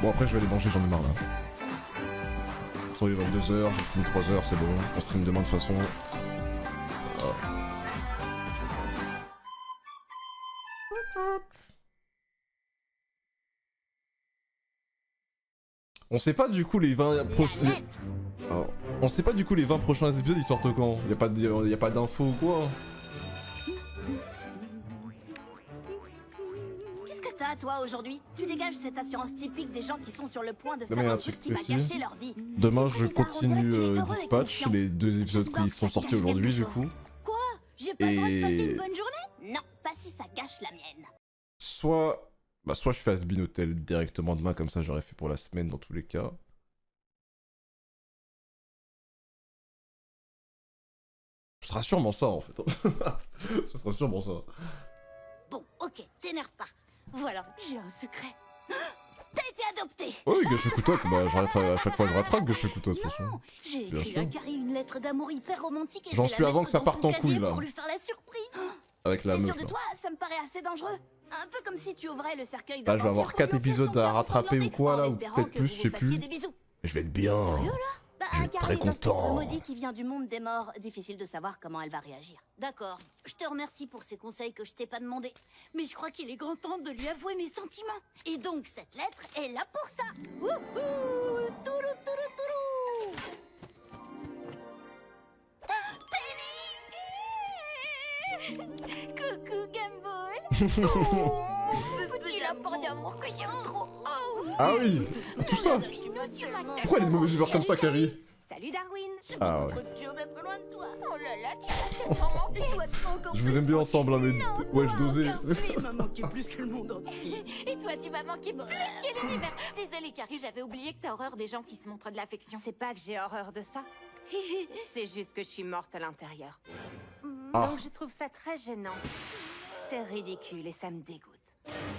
Bon après je vais aller manger, j'en ai marre là. Il est 22h, j'ai fini 3h, c'est bon. On stream demain de toute façon. On sait pas du coup les 20 prochains... On sait pas du coup les 20 prochains épisodes ils sortent quand? Y'a pas d'infos ou quoi? Qu'est-ce que t'as toi aujourd'hui? Tu dégages cette assurance typique des gens qui sont sur le point de faire Mais un un truc truc qui va précis. gâcher leur vie. Demain C'est je trop bizarre, on dirait continue qu'il est heureux et Dispatch, confiant. les 2 épisodes Je qui sens sont que ça sortis cache aujourd'hui quelque du chose. coup. Quoi? J'ai pas le droit de passer Et... une bonne journée? Non, pas si ça gâche la mienne. Soit... Bah soit je fais Asbin Hotel directement demain, comme ça j'aurais fait pour la semaine dans tous les cas. Ce sera sûrement ça en fait. Ce sera sûrement ça. Bon, ok, t'énerve pas. Voilà, j'ai un secret. T'as été adopté! Ouais, oui, Gâché Coutoc, bah à chaque fois je rattrape Gâché Coutoc de toute façon. J'ai Bien écrit sûr. à Carrie une lettre d'amour hyper romantique et J'en je vais suis la avant mettre que ça dans parte son en casier couille, là. pour lui faire la surprise. Avec la T'es meuf sûr de là. toi? Ça me paraît assez dangereux. Un peu comme si tu ouvrais le cercueil Là, je vais avoir 4 épisodes à rattraper ou quoi, là, ou peut-être plus, je sais plus. Des bisous. Et je vais être bien. Bah, Je vais être très Carrie est un spectre content. maudit qui vient du monde des morts. Difficile de savoir comment elle va réagir. D'accord, je te remercie pour ces conseils que je t'ai pas demandé. Mais je crois qu'il est grand temps de lui avouer mes sentiments. Et donc, cette lettre est là pour ça. Wouhou! Toulou, toulou, toulou! Penny! Coucou, Gumball! Oh, petit lapin d'amour que j'aime trop! Oh. Ah oui, tout ça. Pourquoi elle est de mauvaise humeur comme ça, Carrie? Salut, Darwin! Ah ouais. Trop dur d'être loin de toi. Oh là là, tu m'as tellement manqué! Et toi, tu m'as encore Je vous aime bien ensemble, hein, mais... Ouais, je dosais. Il m'a manqué plus que le monde entier. Et toi, tu m'as manqué plus que l'univers. Désolée, Carrie, j'avais oublié que t'as horreur des gens qui se montrent de l'affection. C'est pas que j'ai horreur de ça. C'est juste que je suis morte à l'intérieur. Ah. Donc je trouve ça très gênant. C'est ridicule et ça me dégoûte.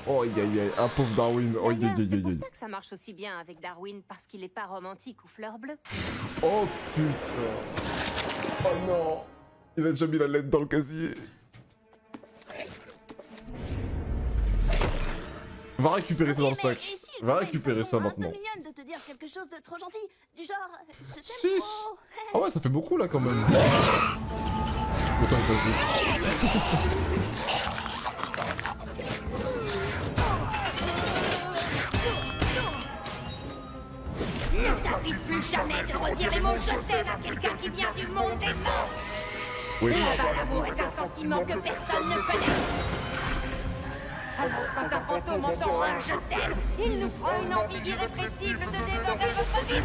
Oh, aïe aïe aïe, un pauvre Darwin. Oh, aïe D'ailleurs, aïe c'est aïe pour aïe. ça que ça marche aussi bien avec Darwin, parce qu'il est pas romantique ou fleur bleue. Oh putain. Oh non. Il a déjà mis la lettre dans le casier. Va récupérer ça dans le sac. Va récupérer ça maintenant. C'est mignonne de te dire quelque chose de trop gentil. Du genre, je t'aime 6. trop. Ah ouais, ça fait beaucoup là quand même. Autant il passe vite. Ne t'arrive plus jamais de redire les mots je t'aime à quelqu'un qui vient du monde des morts. Oui. Là-bas, l'amour est un sentiment que personne ne connaît. Alors quand un fantôme entend un je t'aime, il nous prend une envie irrépressible de dévorer votre visage.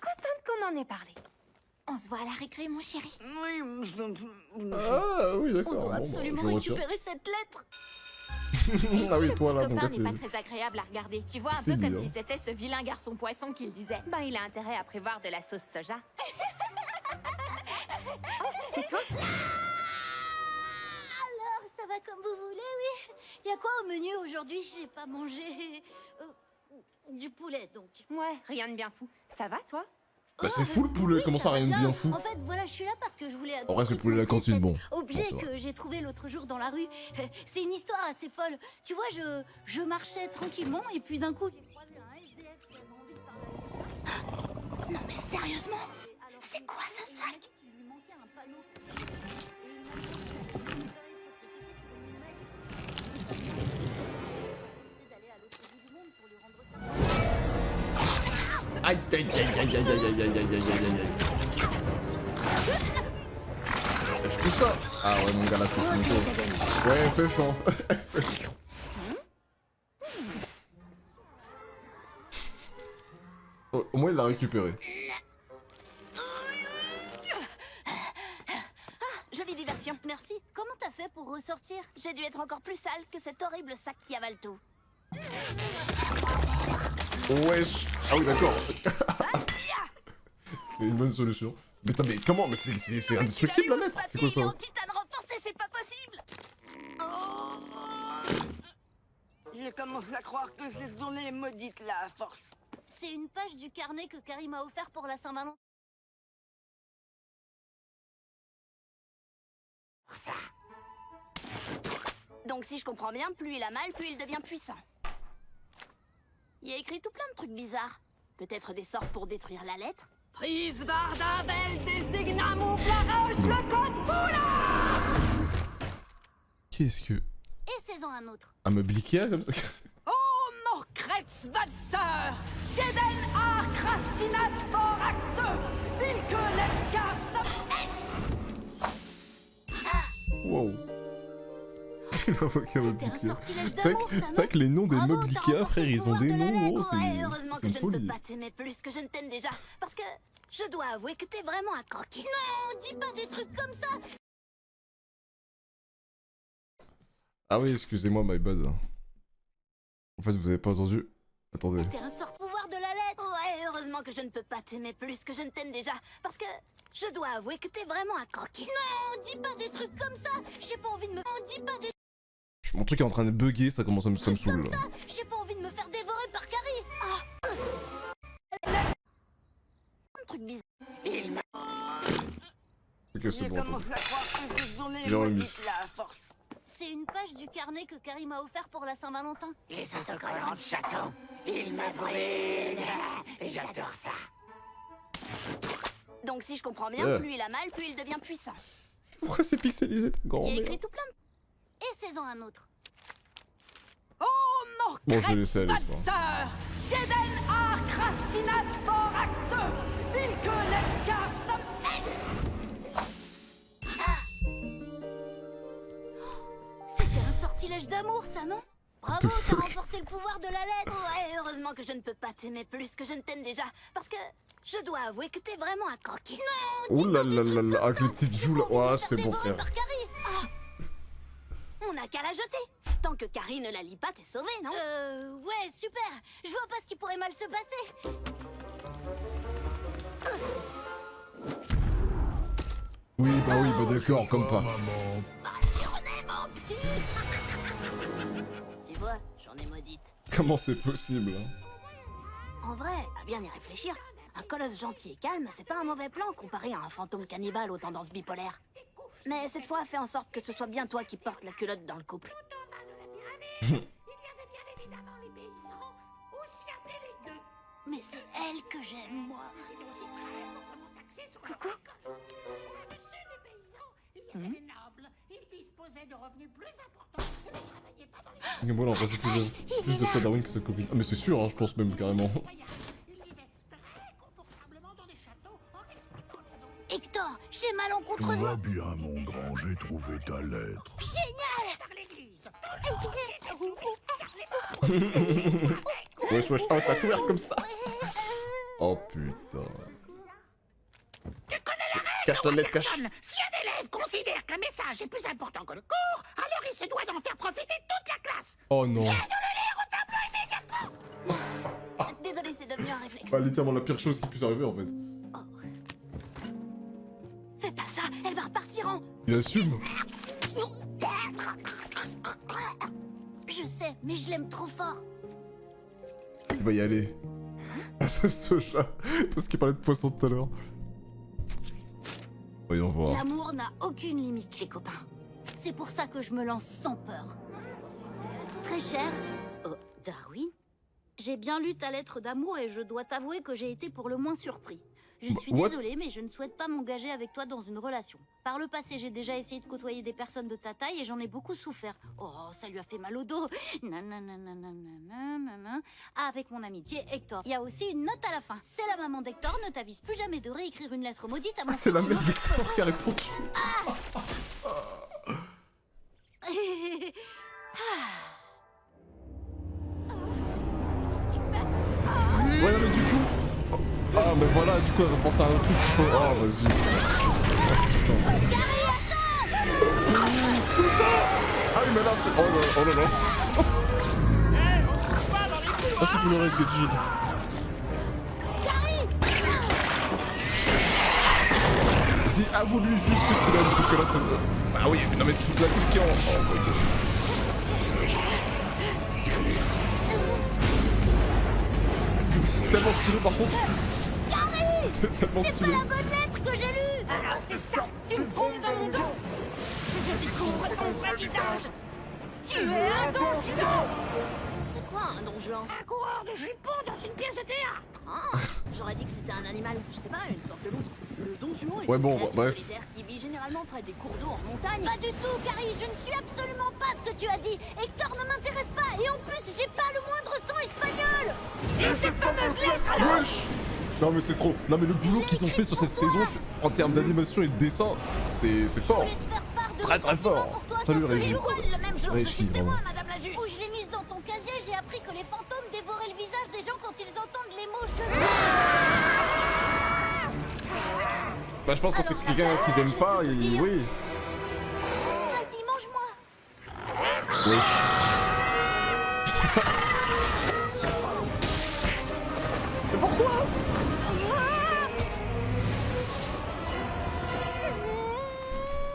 Contente qu'on en ait parlé. On se voit à la récré, mon chéri. Ah oui, On d'accord. doit Bon, bah, absolument je retire. récupérer cette lettre. Ah oui, toi là, Ton mon gars, copain n'est pas très agréable à regarder. Tu vois, un peu C'est comme bien. si c'était ce vilain garçon poisson qu'il disait. Ben, il a intérêt à prévoir de la sauce soja. C'est toi? Alors, ça va comme vous voulez, oui. Y a quoi au menu aujourd'hui? J'ai pas mangé... du poulet, donc. Ouais, rien de bien fou. Ça va, toi? Bah c'est fou le poulet, Oui, comment ça va rien de bien fou? En fait, voilà, je suis là parce que je voulais... En vrai, c'est le poulet de la cantine, bon. Objet Bon, c'est vrai. que j'ai trouvé l'autre jour dans la rue. C'est une histoire assez folle. Tu vois, je marchais tranquillement et puis d'un coup... j'ai croisé un SDF qui avait envie de parler. Non mais sérieusement? C'est quoi ce sac? Il lui manquait un panneau. Et il m'a dit, d'aller à l'autre bout du monde pour lui rendre ça. Aïe aïe aïe aïe aïe aïe aïe aïe aïe aïe aïe. Je fais ça. Ah ouais mon gars là c'est fini. Ouais fais fin. Au moins il l'a récupéré. Jolie diversion. Merci. Comment t'as fait pour ressortir? J'ai dû être encore plus sale que cet horrible sac qui avale tout. Wesh. Ah oui d'accord. C'est une bonne solution. Mais attends mais comment? Mais c'est indestructible la lettre. C'est quoi ça? En titane renforcé, c'est pas possible. Je commence à croire que ce sont les maudites là, à force. C'est une page du carnet que Carrie m'a offert pour la Saint-Valentin. Donc si je comprends bien, plus il a mal, plus il devient puissant. Il y a écrit tout plein de trucs bizarres. Peut-être des sorts pour détruire la lettre. Prise Bardabel désignam ou Blaroche le code Poula. Qu'est-ce que... Essaie-en un autre. Un meuble Ikea comme ça? Oh Morkretz Valseur, Geden Arkraftinat Boraxe, Vilke Letskar Wow. Il a invoqué un meuble C'était un Ikea. sortilège C'est vrai d'amour, que- ça, c'est vrai que les noms des Bravo, meubles t'as Ikea, renforcé frère, le ils ont pouvoir des de la noms, lettre. gros, Ouais, heureusement c'est que une je ne peux folie. pas t'aimer plus que je ne t'aime déjà. Parce que je dois avouer que t'es vraiment un croquis. Non, dis pas des trucs comme ça. Ah oui, excusez-moi, my bad. En fait, vous avez pas entendu. Attendez. T'es un sort pouvoir de la lettre. Ouais, heureusement que je ne peux pas t'aimer plus que je ne t'aime déjà. Parce que je dois avouer que t'es vraiment un croquis. Non, dis pas des trucs comme ça. J'ai pas envie de me... Non, dis pas des Mon truc est en train de bugger, ça commence à me trucs saoule. comme là. ça. J'ai pas envie de me faire dévorer par Carrie. Ah, Un truc bizarre. Ok, c'est Je bon. commence à croire que ce sont les Bien remis. maudites là, à force. c'est une page du carnet que Carrie m'a offert pour la Saint-Valentin. Les autocollants de chaton, ils me brûlent. Et j'adore ça. Donc si je comprends bien, plus il a mal, plus il devient puissant. Pourquoi c'est pixelisé, ta Il y a grand-mère? écrit tout plein de... Essaie-en un autre. Oh Bon, je vais Morkretz laisser aller, c'est pas grave. Valseur, Geden Arkraftinat Boraxe, Vilke Letskar C'était un sortilège d'amour, ça, non? Bravo, t'as renforcé le pouvoir de la lettre. Ouais, heureusement que je ne peux pas t'aimer plus que je ne t'aime déjà. Parce que je dois avouer que t'es vraiment un croquis. Ouh là là là là, avec les petites joues là. Ouais, c'est bon, frère. Par Carrie. On n'a qu'à la jeter. Tant que Carrie ne la lit pas, t'es sauvé, non? Ouais, super. Je vois pas ce qui pourrait mal se passer. Oui, bah d'accord, comme pas. Tu vois, j'en ai maudite. Comment c'est possible, hein? En vrai, à bien y réfléchir, un colosse gentil et calme, c'est pas un mauvais plan comparé à un fantôme cannibale aux tendances bipolaires. Mais cette fois, fais en sorte que ce soit bien toi qui portes la culotte dans le couple. Mais c'est elle que j'aime, moi. Et voilà, on passe plus de fois Darwin que sa copine. Ah, mais c'est sûr, hein, je pense même carrément. Hector, j'ai malencontreusement... Tout va bien, mon grand, j'ai trouvé ta lettre. Wesh, wesh, oh, ça tourne comme ça. Oh putain. Cache la lettre, cache. Si un élève considère qu'un message est plus important que le cours, alors il se doit d'en faire profiter toute la classe. Oh non. Désolé, c'est devenu un réflexe. Bah, littéralement la pire chose qui puisse arriver en fait. Fais pas ça, elle va repartir en... Il assume. Je sais, mais je l'aime trop fort. Il va y aller. Ce chat. Parce qu'il parlait de poisson tout à l'heure. Voyons voir. L'amour n'a aucune limite, les copains. C'est pour ça que je me lance sans peur. Très cher... Oh, Darwin? J'ai bien lu ta lettre d'amour et je dois t'avouer que j'ai été pour le moins surpris. Je suis What? désolée, mais je ne souhaite pas m'engager avec toi dans une relation. Par le passé, j'ai déjà essayé de côtoyer des personnes de ta taille et j'en ai beaucoup souffert. Oh, ça lui a fait mal au dos. Nananananananana. Avec mon amitié, Hector. Il y a aussi une note à la fin. C'est la maman d'Hector, ne t'avise plus jamais de réécrire une lettre maudite à mon C'est la fils, mère sinon- d'Hector qui a répondu. Ouais, non, mais du coup. Ah, mais voilà, du coup, elle va penser à un truc qu'il faut. Oh, vas-y. Tout ça. Ah, oui, mais là. Oh là là. Ah, c'est pour le raid de Jill. Dis, avoue-lui juste que tu l'aimes, parce que là, c'est. Ah oui, mais non, mais c'est toute la coupe qui en. Oh, my God. C'est tellement stylé par contre. C'est tellement C'est pas stylé. la bonne lettre que j'ai lue. Alors c'est ça, tu me tombes dans mon dos. Je découvre ton vrai visage. Tu es un don juan. C'est quoi un don juan? Un coureur de jupons dans une pièce de théâtre. Ah, j'aurais dit que c'était un animal, je sais pas, une sorte de loutre. Le don juan est Ouais, une bon, créature bref. solitaire qui vit généralement près des cours d'eau en montagne. Pas du tout, Carrie, je ne suis absolument pas ce que tu as dit. Hector ne m'intéresse pas, et en plus, j'ai pas le moindre son espagnol. Et ces fameuses lettres alors? Wesh. Non mais c'est trop. Non mais le boulot qu'ils ont fait sur cette saison en termes d'animation et de dessin, c'est fort. Je voulais te faire part de Très mes très fort. sentiments pour toi, Salut ça serait Régie. cool. Le même jour, je Régie, suis témoin, vraiment. madame la juge. Où je l'ai mise dans ton casier, j'ai appris que les fantômes dévoraient le visage des gens quand ils entendent les mots chelous. Bah je pense que c'est quelqu'un qu'ils aiment pas et oui. Vas-y, mange-moi. Wesh. Mais pourquoi?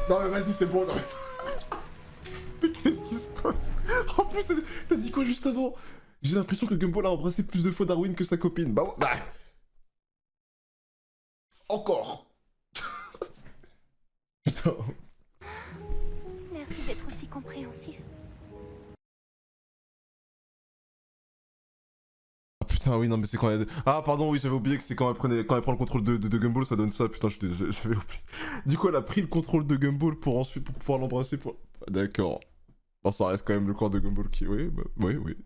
Non mais vas-y c'est bon, non mais... Mais qu'est-ce qui se passe? En plus t'as dit quoi juste avant? J'ai l'impression que Gumball a embrassé plus de fois Darwin que sa copine. Bah, bah. Encore. Putain. Merci d'être aussi compréhensif. Ah putain oui non mais c'est quand elle... Ah pardon oui j'avais oublié que c'est quand elle prend le contrôle de Gumball ça donne ça, putain j'avais oublié. Du coup elle a pris le contrôle de Gumball pour ensuite pour pouvoir l'embrasser pour... D'accord. Bon ça reste quand même le corps de Gumball qui... Oui bah oui.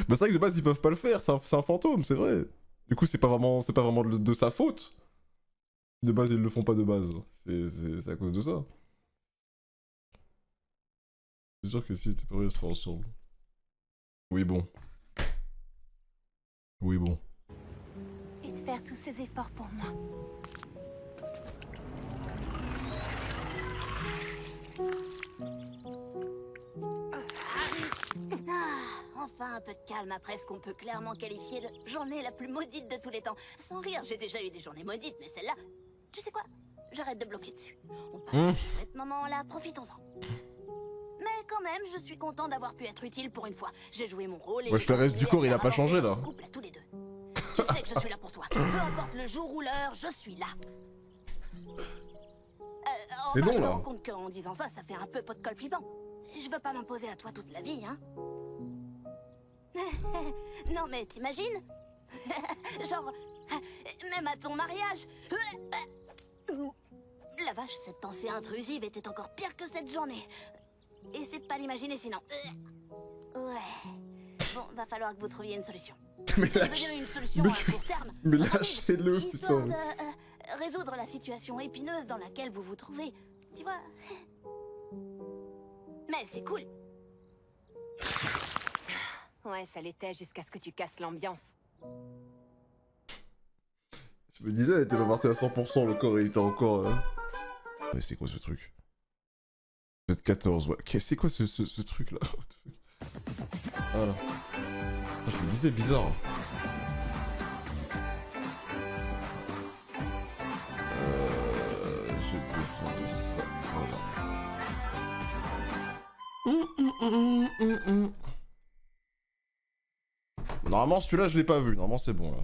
Bah c'est vrai que de base ils peuvent pas le faire, c'est un fantôme c'est vrai. Du coup c'est pas vraiment de sa faute. De base ils le font pas de base, c'est à cause de ça. C'est sûr que si t'es pas vrai, ils seraient ensemble. Oui bon. Oui bon. Et de faire tous ces efforts pour moi. Ah, enfin un peu de calme après ce qu'on peut clairement qualifier de journée la plus maudite de tous les temps. Sans rire, j'ai déjà eu des journées maudites, mais celle-là, tu sais quoi? J'arrête de bloquer dessus. On passe à ce moment-là, profitons-en. Mais quand même, je suis content d'avoir pu être utile pour une fois. J'ai joué mon rôle et... Wesh, le reste du corps, il a pas changé, là. Couple à tous les deux. Tu sais que je suis là pour toi. Peu importe le jour ou l'heure, je suis là. C'est long, je me là. rends compte qu'en disant ça, ça fait un peu pot de colle flippant. Je veux pas m'imposer à toi toute la vie, hein. Non mais t'imagines? Genre, même à ton mariage. La vache, cette pensée intrusive était encore pire que cette journée. Et c'est pas l'imaginer sinon. Ouais. Bon, va falloir que vous trouviez une solution. Mais Je veux dire une solution à court terme. Mais rapide, lâchez-le, histoire putain. de résoudre la situation épineuse dans laquelle vous vous trouvez. Tu vois? Mais c'est cool. Ouais, ça l'était jusqu'à ce que tu casses l'ambiance. Je me disais, elle était pas partie à 100%, le corps il était encore... Mais c'est quoi ce truc? Peut-être 14, ouais. C'est quoi ce truc là? Voilà. Je me disais bizarre. J'ai besoin de ça. Voilà. Normalement celui-là je l'ai pas vu, normalement c'est bon là.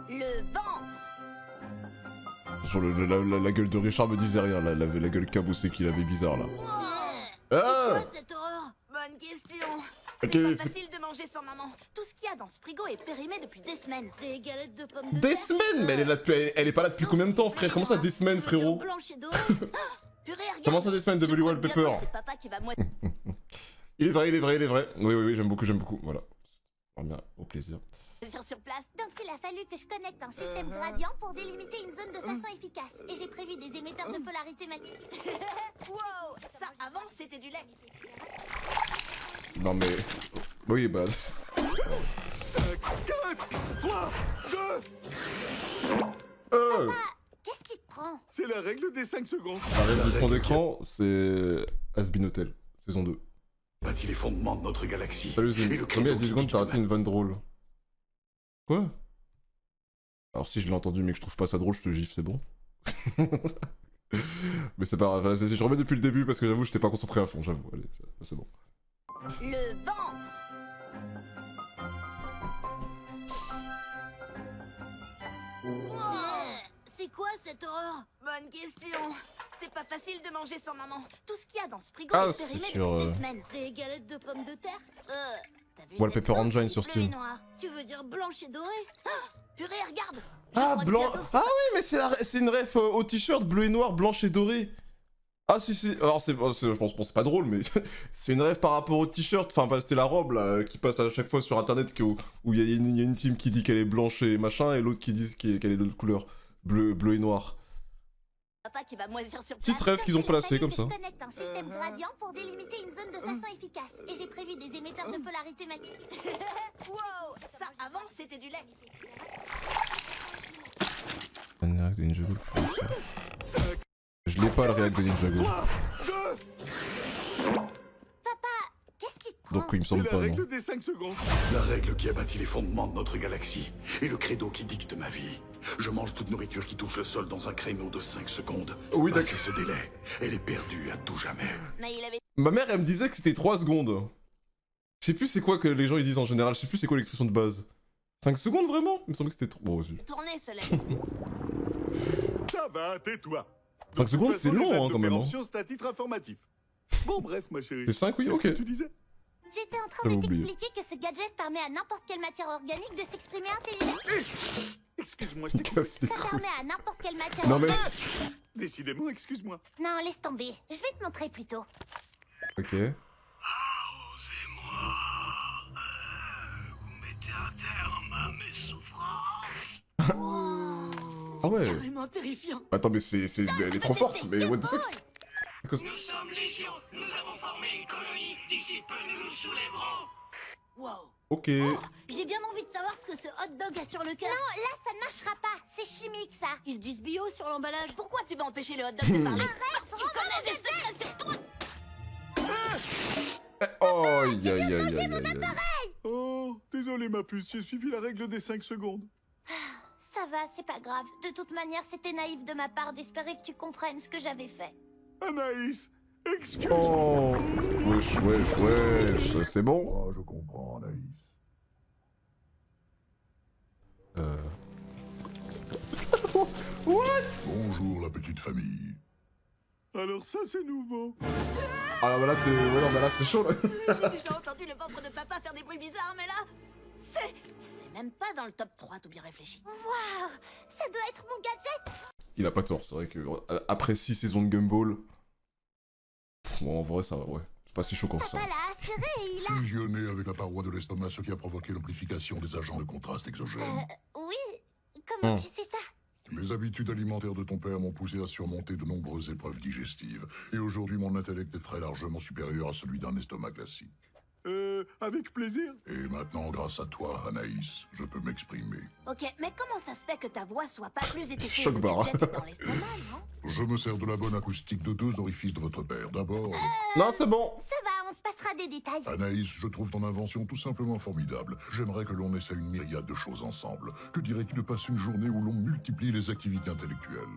Le ventre. Sur la gueule de Richard me disait rien, la gueule cabossée qu'il avait bizarre là. Ah! Cette horreur. Bonne question. Ok, C'est pas facile de manger sans maman. Tout ce qu'il y a dans ce frigo est périmé depuis des semaines. Des galettes de pommes de Des terre. semaines? Mais elle est pas là depuis combien de temps frère? Comment ça des semaines frérot? Blanche et dorée. Purée, regarde. Comment ça des semaines de Je Bully crois que Wallpaper? bientôt, c'est papa qui va moitié. Il est vrai. Oui, j'aime beaucoup, voilà. Bien, au plaisir. sur place. Donc il a fallu que je connecte un système gradient pour délimiter une zone de façon efficace. Et j'ai prévu des émetteurs de polarité magnétique. Wow, ça avant c'était du lait. Non mais... Oui, bah... 4, 3, 2... Qu'est-ce qui te prend? C'est la règle des 5 secondes. Arrête du fond d'écran, c'est... Asbin Hotel, saison 2. Bâtit les fondements de notre galaxie. Salut Zim, Et le combien à credo 10 qui secondes dit t'as tout raté une vanne drôle? Quoi? Alors si je l'ai entendu mais que je trouve pas ça drôle, je te gifle, c'est bon? Mais c'est pas grave, vas-y, je remets depuis le début parce que j'avoue, j'étais pas concentré à fond, j'avoue, allez, c'est bon. Le ventre. C'est quoi cette horreur? Bonne question. C'est pas facile de manger sans maman. Tout ce qu'il y a dans ce frigo Ah, est c'est périmé sur, depuis des semaines. Des galettes de pommes de terre? T'as vu Wallpaper cette sauce Engine sur bleue Steam. et noire. Tu veux dire blanche et dorée? Purée, regarde. Ah, Je crois que blanc. bientôt, Ah oui, mais c'est une ref au t-shirt bleu et noir, blanche et dorée. Ah si si, alors je pense c'est pas drôle, mais c'est une ref par rapport au t-shirt, enfin c'était la robe là, qui passe à chaque fois sur internet où il y a une team qui dit qu'elle est blanche et machin, et l'autre qui dit qu'elle est de l'autre couleur, bleu et noir. Papa qui va moisir sur Petite place. rêve qu'ils ont placé comme Je ça. connecte un système gradient pour délimiter une zone de façon efficace. Et j'ai prévu des émetteurs de polarité magnétique. Wow, ça avant c'était du lait. Je l'ai pas le réact de Ninjago. Qu'est-ce qui te prend? Donc oui, il me C'est semble la pas, non. règle des 5 secondes. La règle qui a bâti les fondements de notre galaxie. Et le credo qui dicte ma vie. Je mange toute nourriture qui touche le sol dans un créneau de 5 secondes. Oui, Passé d'accord. ce délai, elle est perdue à tout jamais. Mais il avait Ma mère, elle me disait que c'était 3 secondes. Je sais plus c'est quoi que les gens ils disent en général, je sais plus c'est quoi l'expression de base. 5 secondes vraiment? Il me semblait que c'était trop. Bon, aussi. tourné ce lait. Ça va, tais-toi. 5 secondes, c'est long, hein, quand même, hein. C'est à titre informatif. Bon, bref, ma chérie. C'est 5, oui, Qu'est-ce ok. que tu disais? J'étais en train J'avais de oublié. t'expliquer que ce gadget permet à n'importe quelle matière organique de s'exprimer intelligemment. Excuse-moi, je Il t'ai casse les Ça couilles. permet à n'importe quelle matière Non mais. organique. Décidément, excuse-moi. Non, laisse tomber. Je vais te montrer plus tôt. Ok. Vous mettez un terme à mes souffrances. Ah ouais. Carrément terrifiant. Attends, mais elle est trop forte, mais what the fuck? Because- Nous sommes légion, nous avons formé une colonie, d'ici peu nous nous soulèverons. Wow. Ok. J'ai bien envie de savoir ce que ce hot dog a sur le cœur. Non, là, ça ne marchera pas. C'est chimique, ça. Ils disent bio sur l'emballage. Pourquoi tu vas empêcher le hot dog de parler? Parce qu'il connaît des secrets sur toi. Oh, aïe aïe aïe aïe aïe aïe. Oh, désolé, ma puce, j'ai suivi la règle des 5 secondes. Ça va, c'est pas grave. De toute manière, c'était naïf de ma part d'espérer que tu comprennes ce que j'avais fait. Anaïs, excuse-moi. Oh. Wesh, c'est bon. Oh, je comprends, Anaïs. What? Bonjour, la petite famille. Alors ça, c'est nouveau. Ah bah là c'est. Ouais, non, mais là c'est chaud là. J'ai déjà entendu le ventre de papa faire des bruits bizarres, mais là, c'est même pas dans le top 3 tout bien réfléchi. Waouh, ça doit être mon gadget. Il a pas tort, c'est vrai que après 6 saisons de Gumball. Bon, en vrai, ça va, ouais. C'est pas si choquant que ça. Papa l'a aspiré et il a... Fusionné avec la paroi de l'estomac, ce qui a provoqué l'amplification des agents de contraste exogènes. Oui, comment tu sais ça? Les habitudes alimentaires de ton père m'ont poussé à surmonter de nombreuses épreuves digestives. Et aujourd'hui, mon intellect est très largement supérieur à celui d'un estomac classique. Avec plaisir. Et maintenant, grâce à toi, Anaïs, je peux m'exprimer. Ok, mais comment ça se fait que ta voix soit pas plus étouffée Choc que barre. le gadget est dans l'estomac, non? Je me sers de la bonne acoustique de 2 orifices de votre père. D'abord, Non, c'est bon. Ça va, on se passera des détails. Anaïs, je trouve ton invention tout simplement formidable. J'aimerais que l'on essaie une myriade de choses ensemble. Que dirais-tu de passer une journée où l'on multiplie les activités intellectuelles?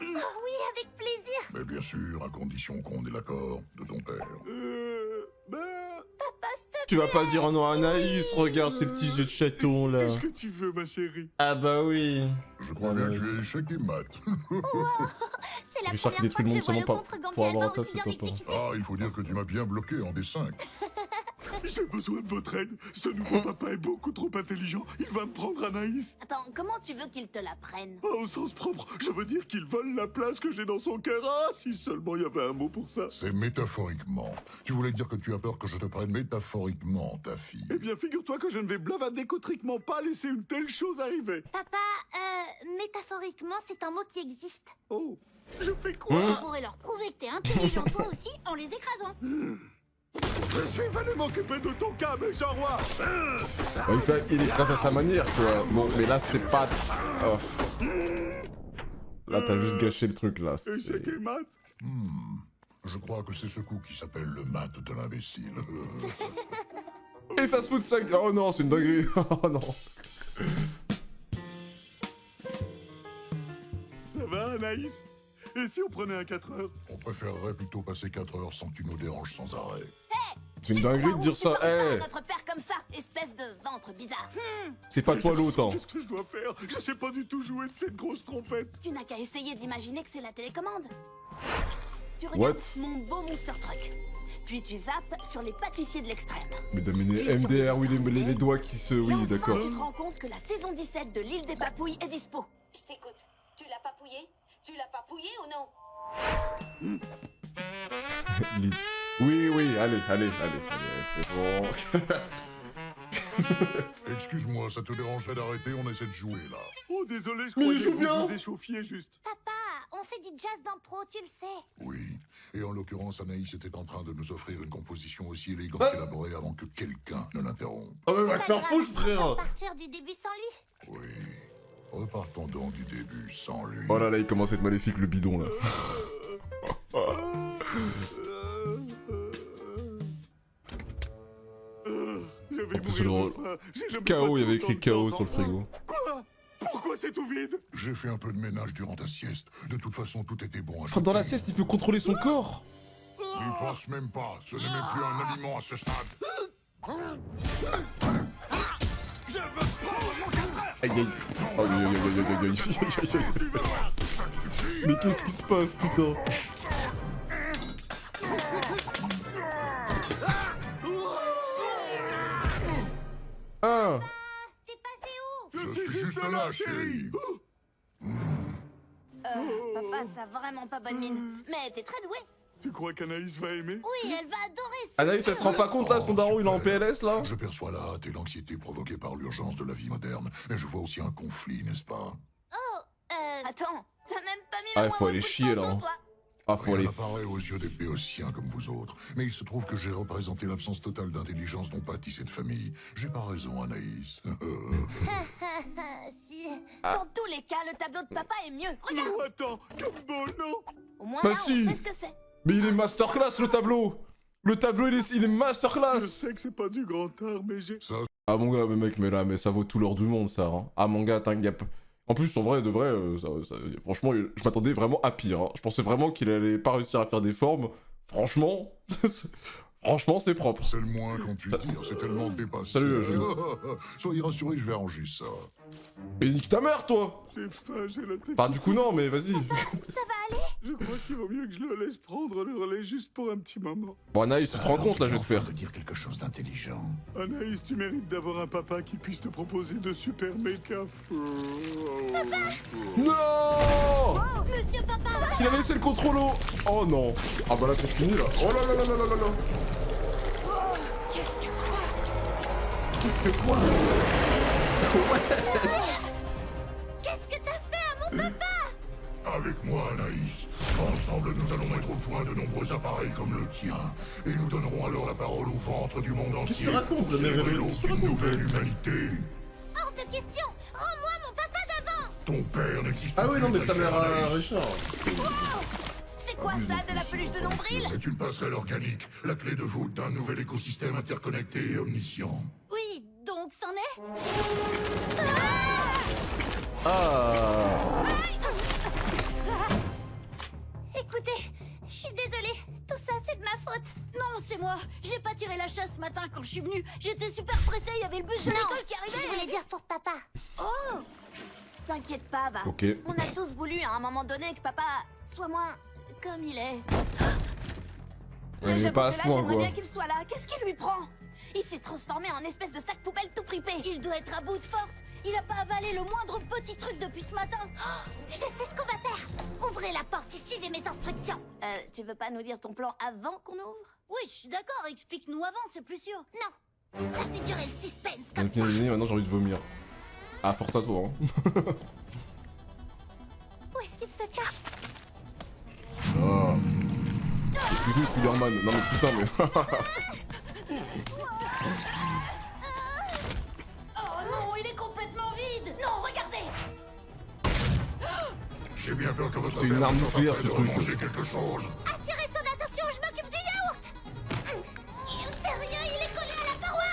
Oh oui, avec plaisir. Mais bien sûr, à condition qu'on ait l'accord de ton père. Papa, s'il te Tu vas pas dire un nom à Anaïs, regarde ces petits yeux de chaton là. Qu'est-ce que tu veux, ma chérie? Ah bah oui. Je crois bien que tu es échec et mat. C'est la Richard qui première détruit fois le que je monde vois le seulement pour contre-Gambia avoir un allemand taf, aussi c'est bien top, hein. exécuté. Ah, il faut dire que tu m'as bien bloqué en D5. J'ai besoin de votre aide. Ce nouveau papa est beaucoup trop intelligent. Il va me prendre Anaïs. Attends, comment tu veux qu'il te la prenne? Ah, au sens propre, je veux dire qu'il vole la place que j'ai dans son cœur. Ah, si seulement il y avait un mot pour ça. C'est métaphoriquement. Tu voulais dire que tu as peur que je te prenne métaphoriquement, ta fille. Eh bien, figure-toi que je ne vais blavadécotriquement pas laisser une telle chose arriver. Papa, métaphoriquement, c'est un mot qui existe. Oh, je fais quoi? Tu pourrais leur prouver que t'es intelligent toi aussi en les écrasant. Je suis venu m'occuper de ton cas, méchant roi. Bah, il écrase à sa manière quoi. Bon, mais là c'est pas. Oh. Là t'as juste gâché le truc là. c'est- Échec et mat. Je crois que c'est ce coup qui s'appelle le mat de l'imbécile. Et ça se fout de ça. Oh non, c'est une dinguerie. Oh non. Ça va, Anaïs? Et si on prenait un 4 heures? On préférerait plutôt passer 4 heures sans que tu nous déranges sans arrêt. C'est une dinguerie de dire ça. Eh, Notre père comme ça, espèce de ventre bizarre. c'est pas toi l'autre. Hein. Qu'est-ce que je dois faire? Je sais pas du tout jouer de cette grosse trompette. Tu n'as qu'à essayer d'imaginer que c'est la télécommande. Tu regardes What? mon beau Monster Truck. Puis tu zappes sur les pâtissiers de l'extrême. Mais d'amener MDR, oui, les doigts qui se... Et Oui, enfin, d'accord. tu te rends compte que la saison 17 de l'île des Papouilles est dispo. Je t'écoute. Tu l'as papouillé? Tu l'as papouillé ou non? Oui, allez, c'est bon. Excuse-moi, ça te dérangerait d'arrêter? On essaie de jouer, là. Oh, désolé, je Mais croyais il que joue bien. vous vous échauffiez juste. Papa, on fait du jazz d'impro, tu le sais. Oui. Et en l'occurrence, Anaïs était en train de nous offrir une composition aussi élégante Ah. qu'élaborée avant que quelqu'un ne l'interrompe. Oh, mais va te Pas faire grave, foutre, on va frère. partir du début sans lui. Oui. Repartons donc du début sans lui. Oh là là, il commence à être maléfique, le bidon, là. Je vais En plus, mourir c'est de drôle. faim. J'ai jamais KO, passé il y avait autant écrit de temps KO sans sur le frigo. Quoi? Pourquoi c'est tout vide? J'ai fait un peu de ménage durant ta sieste. De toute façon, tout était bon à Ah, dans la choper. sieste, il peut contrôler son corps. N'y pense même pas. Ce n'est même plus un aliment à ce stade. Aïe aïe. Oh, aïe, aïe, aïe, aïe, aïe, aïe, aïe, aïe. Mais qu'est-ce qui se passe, putain? Ah. T'es passé où? Je suis juste là, chérie. Papa, t'as vraiment pas bonne mine. Mais t'es très doué. Tu crois qu'Anaïs va aimer? Oui, elle va adorer ça. Anaïs, elle se rend pas compte, là, son daron, il est en PLS, là? Je perçois la hâte et l'anxiété provoquées par l'urgence de la vie moderne. Et je vois aussi un conflit, n'est-ce pas? Attends, t'as même pas mis Ah, le il faut aller moindre coup de chier, là, pinceau, hein. toi. Ah, faut aller... Rien apparaît aux yeux des béotiens comme vous autres. Mais il se trouve que j'ai représenté l'absence totale d'intelligence dont pâtit cette famille. J'ai pas raison, Anaïs. Si. Dans tous les cas, le tableau de papa est mieux. Regarde, Non, attends, Gumbo, non! au moins Bah là, si. on sait ce que c'est. Mais il est masterclass, le tableau. Le tableau, il est Je masterclass. sais que c'est pas du grand art, mais j'ai... Ça, Ah, mon gars, mais mec, mais là, mais ça vaut tout l'or du monde, ça, hein. Ah, mon gars, t'inquiète. En plus, en vrai, de vrai, franchement, je m'attendais vraiment à pire, hein. Je pensais vraiment qu'il allait pas réussir à faire des formes. Franchement... Franchement, c'est propre. c'est le moins qu'on puisse dire. C'est tellement dépassé. Salut, Soyez rassurés, je vais arranger ça. Mais nique ta mère, toi. J'ai faim, j'ai la tête... Bah, du coup, non, mais vas-y. Je crois qu'il vaut mieux que je le laisse prendre le relais juste pour un petit moment. Bon, Anaïs, tu te rends compte, là, j'espère. De dire quelque chose d'intelligent. Anaïs, tu mérites d'avoir un papa qui puisse te proposer de super méca Non. Oh, monsieur papa. Il a laissé le contrôle au... Oh, non. Ah, bah là, c'est fini, là. Oh là là là là là là là. Qu'est-ce que quoi? Qu'est-ce que t'as fait à mon papa? Avec moi, Anaïs. Ensemble, nous allons mettre au point de nombreux appareils comme le tien. Et nous donnerons alors la parole au ventre du monde entier. Qu'est-ce que tu racontes, pour la mère célébrer Hélène? l'aube Qu'est-ce que tu d'une racontes? nouvelle humanité. Hors de question. Rends-moi mon papa d'avant. Ton père n'existe Ah oui, plus, non, mais ta sa chère mère, Anaïs. Richard. C'est quoi ça, de la peluche de nombril? C'est une passerelle organique, la clé de voûte d'un nouvel écosystème interconnecté et omniscient. Oui, donc c'en est? Ah. Écoutez, je suis désolée. Tout ça, c'est de ma faute. Non, c'est moi. J'ai pas tiré la chasse ce matin quand je suis venue. J'étais super pressée, il y avait le bus de Non, l'école qui arrivait. je voulais dire pour papa. Oh, t'inquiète pas, va. Ok. On a tous voulu à un moment donné que papa soit moins comme il est. Ouais, mais j'avoue pas à que ce là, point, j'aimerais quoi. bien qu'il soit là. Qu'est-ce qui lui prend? Il s'est transformé en espèce de sac poubelle tout fripé. Il doit être à bout de force. Il a pas avalé le moindre petit truc depuis ce matin. Je sais ce qu'on va faire. Ouvrez la porte et suivez mes instructions. Tu veux pas nous dire ton plan avant qu'on ouvre? Oui, je suis d'accord. Explique-nous avant, c'est plus sûr. Non, ça fait durer le suspense comme ça. Maintenant, j'ai envie de vomir. Ah, force à toi, hein. Où est-ce qu'il se cache? Excuse-nous, Spider-Man. Non, mais putain, mais... Oh non, il est complètement vide. Non, regardez! J'ai bien peur que votre C'est une père arme soit nucléaire, en train ce de truc. manger quelque chose. Attirez son attention, je m'occupe du yaourt. Sérieux, il est collé à la paroi.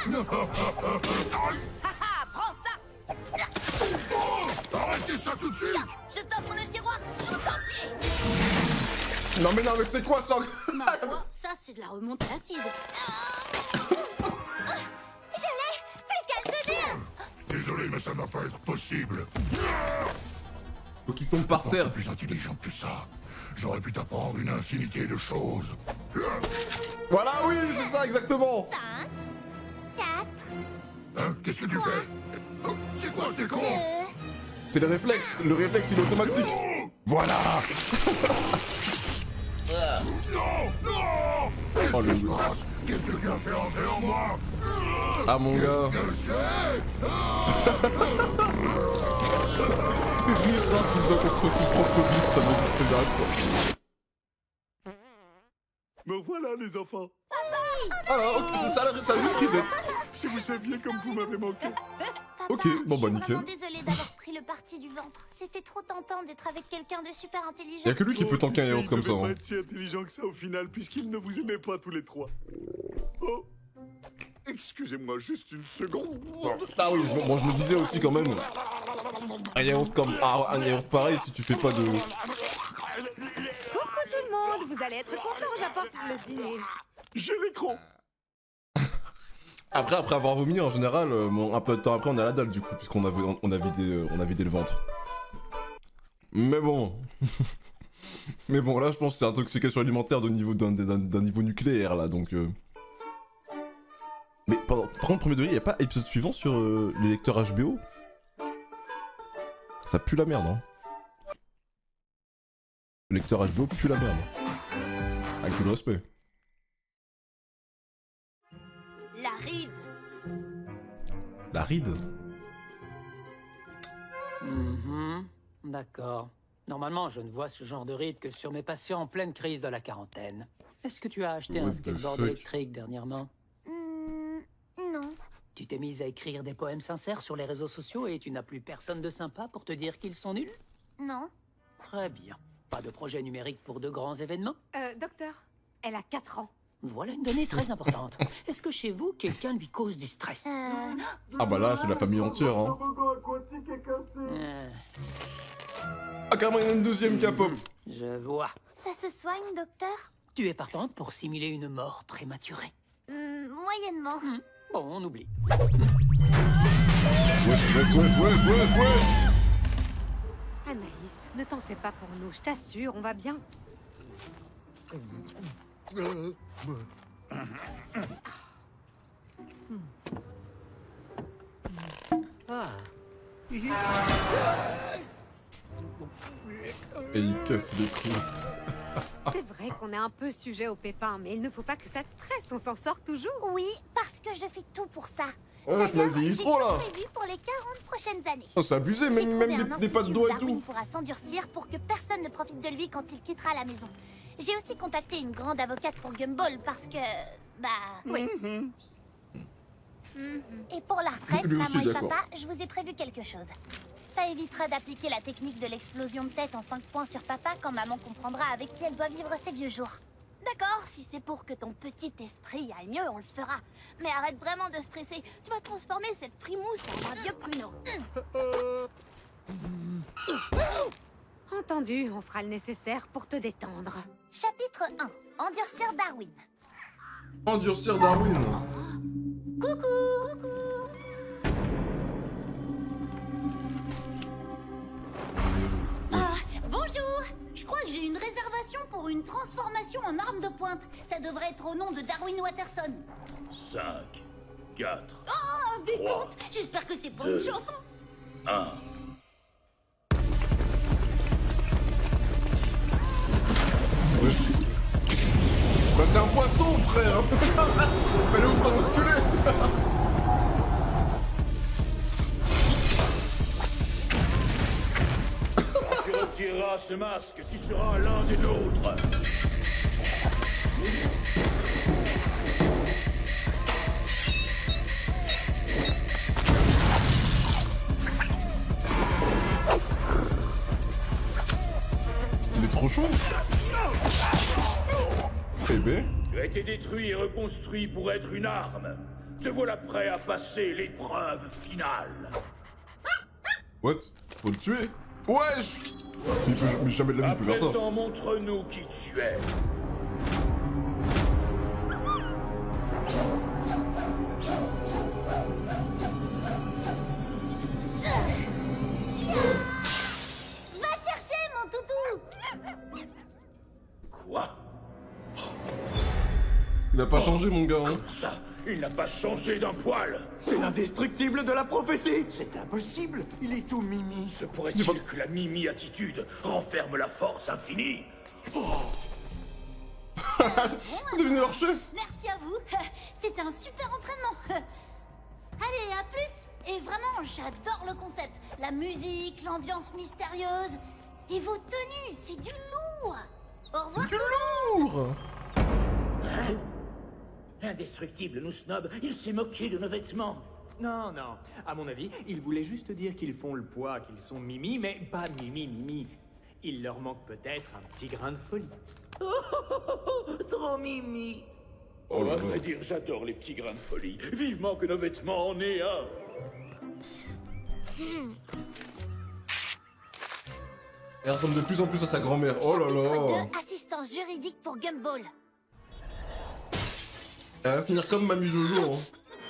Haha, prends ça! Arrêtez ça tout de suite. Je t'offre le tiroir tout entier! Non, mais c'est quoi, ça? Ma foi, ça c'est de la remontée acide. Je l'ai. Plus qu'à le tenir. Désolé, mais ça ne va pas être possible. Faut qu'il tombe par C'est terre. plus intelligent que ça. J'aurais pu t'apprendre une infinité de choses. Voilà, oui, c'est ça, exactement. 5, 4, Hein? Qu'est-ce que tu fais? Oh, c'est quoi ce décor? 2, C'est le réflexe il est automatique. Voilà. Non! Non! Qu'est-ce Oh, qui le- se passe? Qu'est-ce que tu as fait entrer en moi? Ah, mon gars. Que c'est? Richard qui se bat contre son propre beat, ça me dit c'est dingue, quoi. Me voilà, les enfants. Ah, ok, ça a juste reset. Si vous saviez comme vous m'avez manqué. Ok, bon bah je suis nickel. vraiment désolée d'avoir pris le parti du ventre. C'était trop tentant d'être avec quelqu'un de super intelligent. Y'a que lui qui peut tanker un Tu sais, yaourt comme ça. Il devait Hein. pas être si intelligent que ça au final, puisqu'il ne vous aimait pas tous les trois. Oh. Excusez-moi, juste une seconde. Ah oui, bon, je me disais aussi quand même. Un yaourt comme. Ah, un yaourt pareil si tu fais pas de. Coucou tout le monde, vous allez être contents, j'apporte le dîner. J'ai l'écran. Après avoir vomi en général, bon, un peu de temps après on a la dalle du coup, puisqu'on a vidé le ventre. Mais bon. Mais bon, là je pense que c'est intoxication alimentaire d'un niveau nucléaire là, donc. Mais par contre, premier degré, y'a pas épisode suivant sur les lecteurs HBO? Ça pue la merde, hein. Le lecteur HBO pue la merde. Avec tout le respect. La ride. La ride? D'accord. Normalement, je ne vois ce genre de ride que sur mes patients en pleine crise de la quarantaine. Est-ce que tu as acheté What un the skateboard fuck? électrique dernièrement? Non. Tu t'es mise à écrire des poèmes sincères sur les réseaux sociaux et tu n'as plus personne de sympa pour te dire qu'ils sont nuls? Non. Très bien. Pas de projet numérique pour de grands événements? Docteur, elle a 4 ans. Voilà une donnée très importante. Est-ce que chez vous, quelqu'un lui cause du stress? Ah bah là, c'est la famille entière, hein. Ah, carrément, il y en a une deuxième K-pop. Je vois. Ça se soigne, docteur? Tu es partante pour simuler une mort prématurée? Moyennement. Bon, on oublie. Ouais. Anaïs, ne t'en fais pas pour nous, je t'assure, on va bien. Et il casse les couilles. C'est vrai qu'on est un peu sujet au pépin, mais il ne faut pas que ça te stresse, on s'en sort toujours. Oui, parce que je fais tout pour ça. Oh, je l'ai dit trop là. J'ai prévu pour les 40 prochaines années. Oh, c'est abusé, J'ai trouvé même un les pas de institut doigts où et Darwin tout. pourra s'endurcir pour que personne ne profite de lui quand il quittera la maison. J'ai aussi contacté une grande avocate pour Gumball parce que... oui. Et pour la retraite, Lui aussi, maman et d'accord. papa, je vous ai prévu quelque chose. Ça évitera d'appliquer la technique de l'explosion de tête en 5 points sur papa quand maman comprendra avec qui elle doit vivre ses vieux jours. D'accord, si c'est pour que ton petit esprit aille mieux, on le fera. Mais arrête vraiment de stresser. Tu vas transformer cette frimousse en un vieux pruneau. Entendu, on fera le nécessaire pour te détendre. Chapitre 1. Endurcir Darwin. Endurcir Darwin. Coucou. Bonjour. Je crois que j'ai une réservation pour une transformation en arme de pointe. Ça devrait être au nom de Darwin Watterson. 5, 4, Oh, des 3, comptes. J'espère que c'est pour 2, une chanson. 1. Bah t'es un poisson, frère. Allez vous faire enculer. Quand tu retireras ce masque, tu seras l'un des nôtres. Il est trop chaud. Eh ben. Tu as été détruit et reconstruit pour être une arme. Te voilà prêt à passer l'épreuve finale. What? Faut le tuer. Wesh. Mais jamais de la vie il peut À faire ça. présent, montre-nous qui tu es. Va chercher mon toutou. Il a pas changé, mon gars. Hein. Ça, il n'a pas changé d'un poil. C'est l'indestructible de la prophétie. C'est impossible. Il est tout mimi. Se pourrait-il que la mimi-attitude renferme la force infinie? C'est devenu leur chef. Merci à vous. C'était un super entraînement. Allez, à plus. Et vraiment, j'adore le concept. La musique, l'ambiance mystérieuse. Et vos tenues, c'est du lourd. Au revoir. Du lourd. L'indestructible nous snob, il s'est moqué de nos vêtements. Non, non. À mon avis, ils voulaient juste dire qu'ils font le poids, qu'ils sont mimi, mais pas mimi. Il leur manque peut-être un petit grain de folie. Trop mimi. Oh, à vrai dire, j'adore les petits grains de folie. Vivement que nos vêtements en aient un. Elle ressemble de plus en plus à sa grand-mère. Oh là là. Chapitre 2, assistance juridique pour Gumball. Elle va finir comme Mamie Jojo. Hein.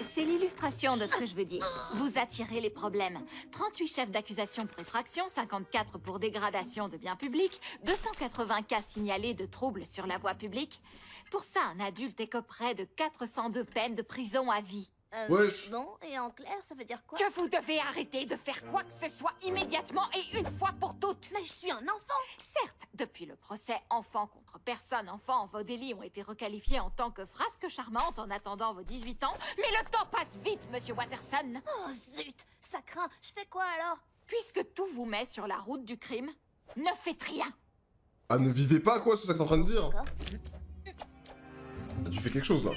C'est l'illustration de ce que je veux dire. Vous attirez les problèmes. 38 chefs d'accusation pour effraction, 54 pour dégradation de biens publics, 280 cas signalés de troubles sur la voie publique. Pour ça, un adulte écoperait de 402 peines de prison à vie. Wesh. Bon, et en clair, ça veut dire quoi? Que vous devez arrêter de faire quoi que ce soit immédiatement et une fois pour toutes. Mais je suis un enfant. Certes, depuis le procès enfant contre personne enfant, vos délits ont été requalifiés en tant que frasque charmante en attendant vos 18 ans. Mais le temps passe vite, monsieur Watterson. Oh zut, ça craint. Je fais quoi alors? Puisque tout vous met sur la route du crime, ne faites rien. Ah, ne vivez pas, quoi, c'est ça que t'es en train de dire. Ah, tu fais quelque chose, là.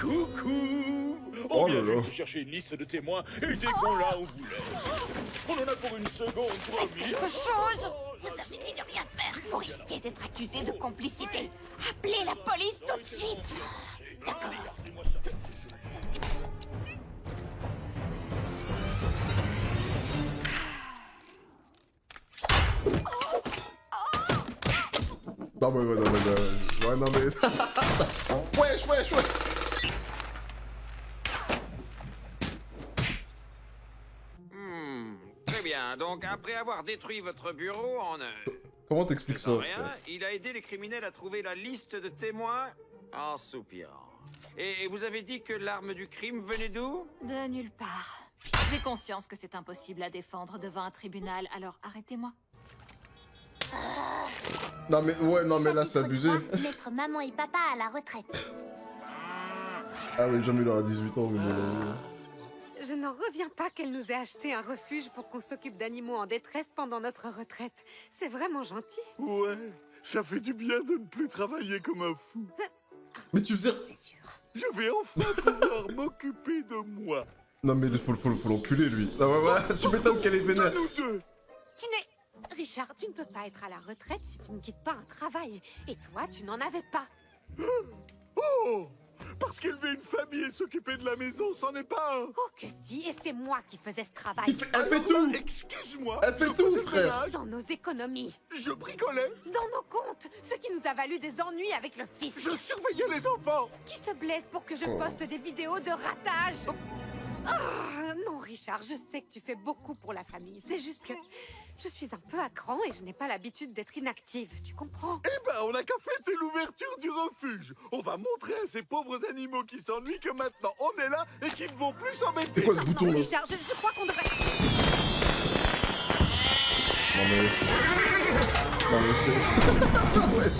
Coucou! On vient juste chercher une liste de témoins et dès qu'on l'a, on vous laisse. On en a pour une seconde, promis. Quelque chose! Vous avez dit de rien faire. Vous risquez d'être accusé de complicité. Appelez la police tout de suite. D'accord. Non mais ouais non mais wesh. Très bien, donc après avoir détruit votre bureau en Comment t'expliques ça? rien, il a aidé les criminels à trouver la liste de témoins en soupirant. Et vous avez dit que l'arme du crime venait d'où? De nulle part. J'ai conscience que c'est impossible à défendre devant un tribunal, alors arrêtez-moi. Non mais là c'est abusé. Mettre maman et papa à la retraite. Ah oui, jamais il aura 18 ans. Mais bon, Je n'en reviens pas qu'elle nous ait acheté un refuge pour qu'on s'occupe d'animaux en détresse pendant notre retraite. C'est vraiment gentil. Ouais, ça fait du bien de ne plus travailler comme un fou. Mais tu faisais... C'est sûr. Je vais enfin pouvoir m'occuper de moi. Non mais faut l'enculer lui. Ah ouais, tu m'étonnes qu'elle est vénère. Nous deux. Tu n'es... Richard, tu ne peux pas être à la retraite si tu ne quittes pas un travail. Et toi, tu n'en avais pas. Oh! Parce qu'élever une famille et s'occuper de la maison, c'en est pas un. Oh que si, et c'est moi qui faisais ce travail. Elle fait tout. Excuse-moi. Elle fait tout, frère. Dans nos économies. Je bricolais. Dans nos comptes. Ce qui nous a valu des ennuis avec le fils. Je surveillais les enfants. Qui se blesse pour que je poste des vidéos de ratage. Ah, non, Richard, je sais que tu fais beaucoup pour la famille. C'est juste que je suis un peu à cran et je n'ai pas l'habitude d'être inactive. Tu comprends? Eh ben, on n'a qu'à fêter l'ouverture du refuge. On va montrer à ces pauvres animaux qui s'ennuient que maintenant on est là et qu'ils ne vont plus s'embêter. C'est quoi ce bouton Non, là? Richard, je crois qu'on devrait... Non mais ouais.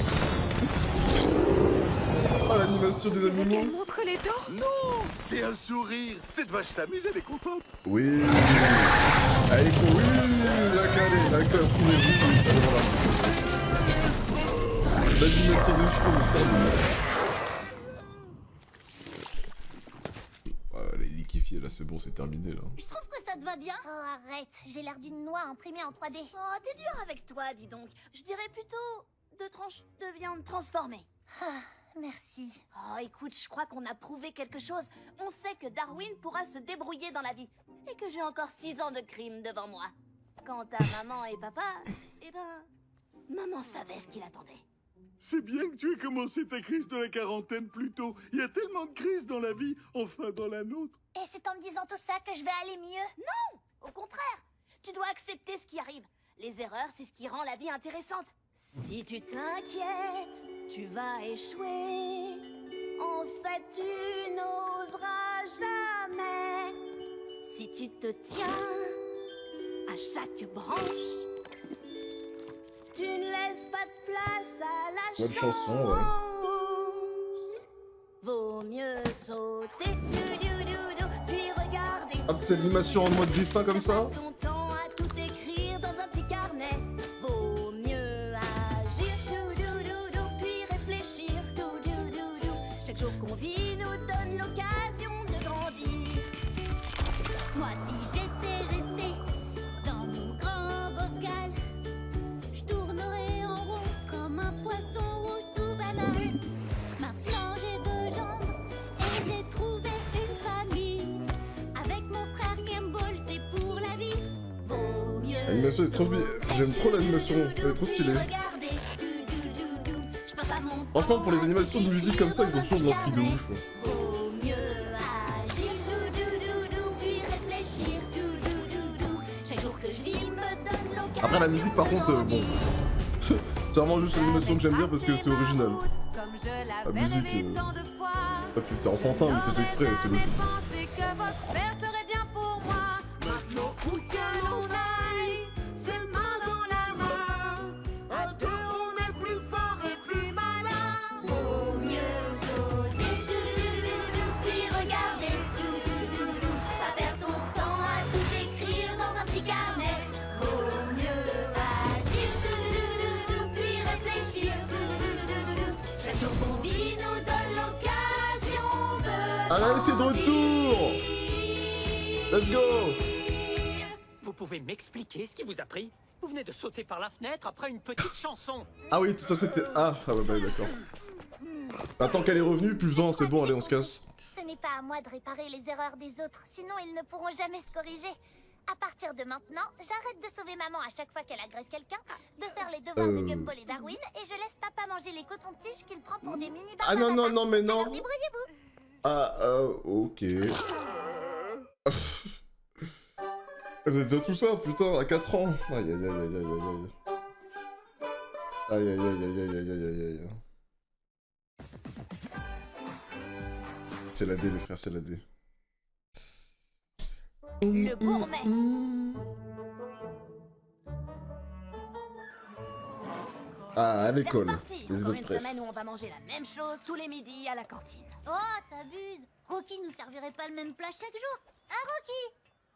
Oh l'animation des animaux. Elle montre les dents. Non, c'est un sourire. Cette vache s'amuse, elle est contente. Oui. Elle est cool. Oui, la calée, la calée. Allez voilà. L'animation des cheveux. Elle est liquéfiée là, c'est bon, c'est terminé là. Je trouve que ça te va bien. Oh, arrête. J'ai l'air d'une noix imprimée en 3D. Oh, t'es dur avec toi, dis donc. Je dirais plutôt 2 tranches de viande transformée. Ah, merci. Oh, écoute, je crois qu'on a prouvé quelque chose. On sait que Darwin pourra se débrouiller dans la vie. Et que j'ai encore 6 ans de crime devant moi. Quant à maman et papa, eh ben... Maman savait ce qu'il attendait. C'est bien que tu aies commencé ta crise de la quarantaine plus tôt. Il y a tellement de crises dans la vie, enfin dans la nôtre. Et c'est en me disant tout ça que je vais aller mieux. Non, au contraire. Tu dois accepter ce qui arrive. Les erreurs, c'est ce qui rend la vie intéressante. Si tu t'inquiètes, tu vas échouer. En fait, tu n'oseras jamais. Si tu te tiens à chaque branche, tu ne laisses pas de place à la Bonne chance. chanson, ouais. Vaut mieux sauter, puis regarder. Ah, petite animation en mode dessin comme ça. Ton temps à tout écrire dans un petit carnet. Vaut mieux agir, puis réfléchir, Chaque jour qu'on vit nous donne l'occasion de grandir. Moi, si j'étais restée dans mon grand bocal, je tournerais en rond comme un poisson rouge tout banal. Maintenant, j'ai 2 jambes et j'ai trouvé une famille. Avec mon frère Gumball, c'est pour la vie. Vaut mieux. L'animation est trop bien. J'aime trop l'animation, elle est trop stylée. Franchement, pour les animations de musique comme ça, ils ont toujours de l'inspi de ouf. Vaut mieux agir, puis réfléchir, Chaque jour que je vis me donne l'occasion. Après, la musique, par contre, bon. C'est vraiment juste l'animation que j'aime bien parce que c'est original. Comme je La l'avais musique, rêvé tant de fois. c'est enfantin, mais c'est fait exprès, c'est logique. Pensez que votre père serait bien pour moi. Maintenant, où que l'on aille, c'est main dans la main. À deux, on est plus fort et plus malin. Vaut mieux sauter, puis regarder, Pas perdre son temps à tout écrire dans un petit carnet. Vaut mieux agir, puis réfléchir, Chaque jour qu'on vit nous donne l'occasion de... Allez, c'est de retour. Let's go. Vous pouvez m'expliquer ce qui vous a pris? Vous venez de sauter par la fenêtre après une petite chanson. Ah oui, tout ça c'était... Ah ouais, bah, d'accord. Attends qu'elle est revenue, plus besoin, c'est bon, allez, on se casse. Ce n'est pas à moi de réparer les erreurs des autres, sinon ils ne pourront jamais se corriger. À partir de maintenant, j'arrête de sauver maman à chaque fois qu'elle agresse quelqu'un, de faire les devoirs de Gumball et Darwin, et je laisse papa manger les cotons-tiges qu'il prend pour des mini-bars. Ah non, non, non, mais non. Alors débrouillez-vous. Ah, ok. Vous êtes déjà tout ça, putain, à 4 ans. Aïe, aïe, aïe, aïe, aïe, aïe. Aïe, aïe, aïe, aïe, aïe, aïe, aïe, aïe. C'est la D, les frères, c'est la D. Le gourmet. Ah, à l'école. Parti. Les Encore autres une prefs. semaine où on va manger la même chose tous les midis à la cantine. Oh, t'abuses. Rocky nous servirait pas le même plat chaque jour. Hein, Rocky?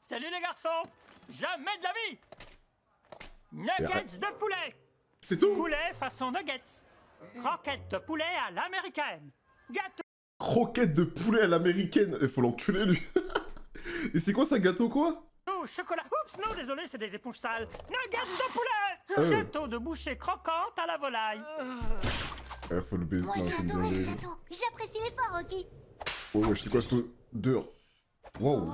Salut les garçons! Jamais de la vie! Nuggets de poulet! C'est tout? Poulet façon nuggets. Croquettes de poulet à l'américaine. Gâteau Croquette de poulet à l'américaine. Il faut l'enculer, lui. Et c'est quoi ça, gâteau quoi? au chocolat. Oups, non, désolé, c'est des éponges sales. Nuggets de poulet! Gâteau de bouchée croquante à la volaille. Faut le baiser. Moi, Non, j'ai c'est une adoré le dinguerie. château. J'apprécie l'effort, Rocky. Oh, ouais, c'est quoi cette odeur? Wow.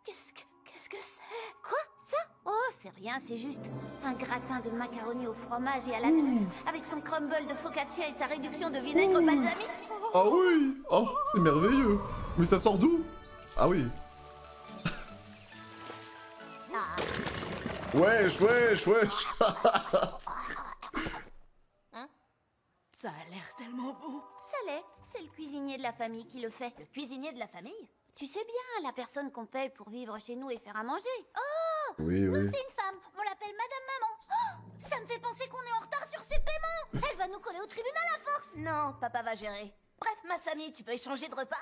Qu'est-ce que c'est? Quoi? Ça? Oh, c'est rien, c'est juste un gratin de macaroni au fromage et à la truffe, avec son crumble de focaccia et sa réduction de vinaigre balsamique. Ah oui. Oh, c'est merveilleux. Mais ça sort d'où? Ah oui. Wesh, wesh, wesh. Hein? Ça a l'air tellement bon. Ça l'est. C'est le cuisinier de la famille qui le fait. Le cuisinier de la famille? Tu sais bien, la personne qu'on paye pour vivre chez nous et faire à manger. Oh! Oui, Nous, oui. c'est une femme. On l'appelle Madame Maman. Oh, ça me fait penser qu'on est en retard sur ses paiements. Elle va nous coller au tribunal à force. Non, papa va gérer. Bref, Masami, tu peux échanger de repas?